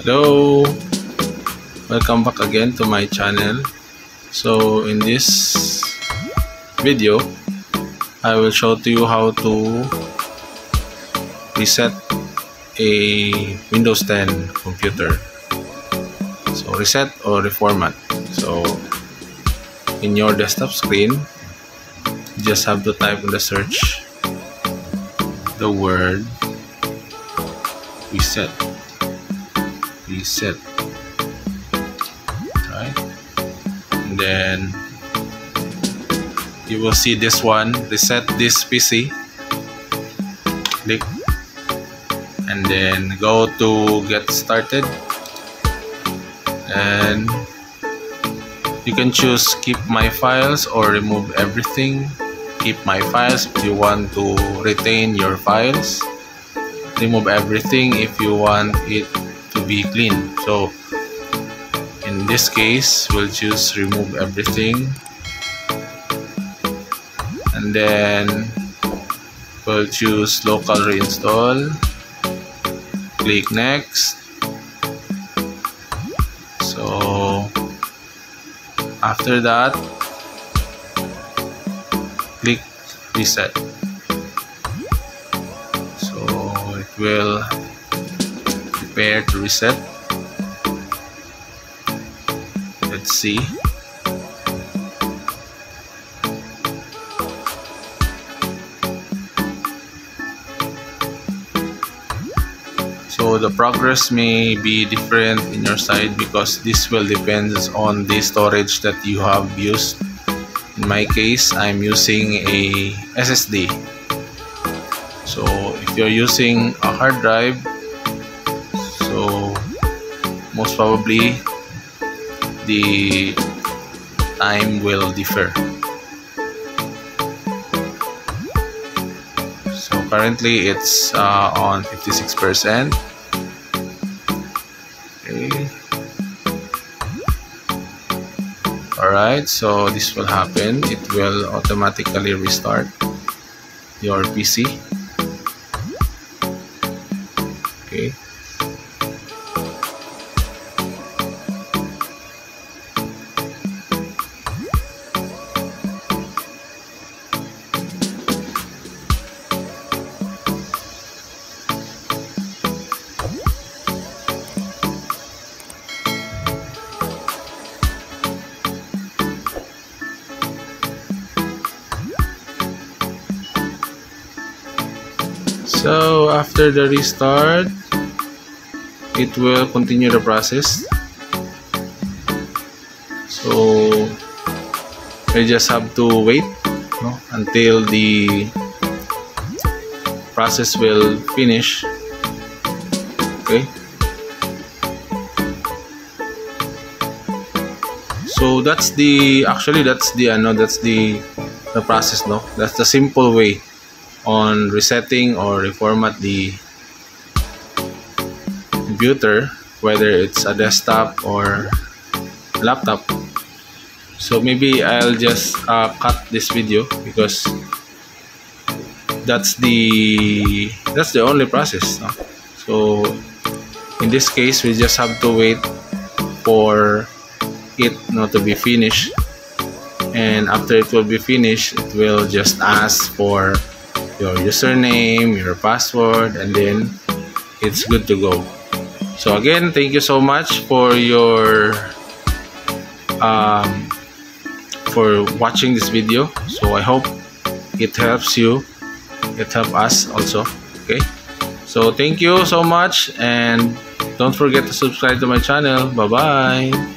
Hello, welcome back again to my channel. So in this video I will show to you how to reset a Windows 10 computer. So reset or reformat. So in your desktop screen, you just have to type in the search the word reset. Right, and then you will see this one, reset this PC. Click and then go to get started, and you can choose keep my files or remove everything. Keep my files if you want to retain your files, remove everything if you want it to be clean. So in this case we'll choose remove everything, and then we'll choose local reinstall. Click next. So after that, click reset. So it will prepare to reset. Let's see. So the progress may be different in your side because this will depend on the storage that you have used. In my case, I'm using a SSD. So if you're using a hard drive, so most probably the time will differ. So currently it's on 56%. Okay. Alright, so this will happen. It will automatically restart your PC. Okay. So after the restart, it will continue the process. So you just have to wait until the process will finish. Okay. So that's the process, no? That's the simple way on resetting or reformat the computer, whether it's a desktop or laptop. So maybe I'll just cut this video because that's the only process, no? So in this case we just have to wait for it not to be finished, and after it will be finished, it will just ask for your username, your password, and then it's good to go. So again, thank you so much for your for watching this video. So I hope it helps you, it helps us also. Okay, so thank you so much, and don't forget to subscribe to my channel. Bye bye.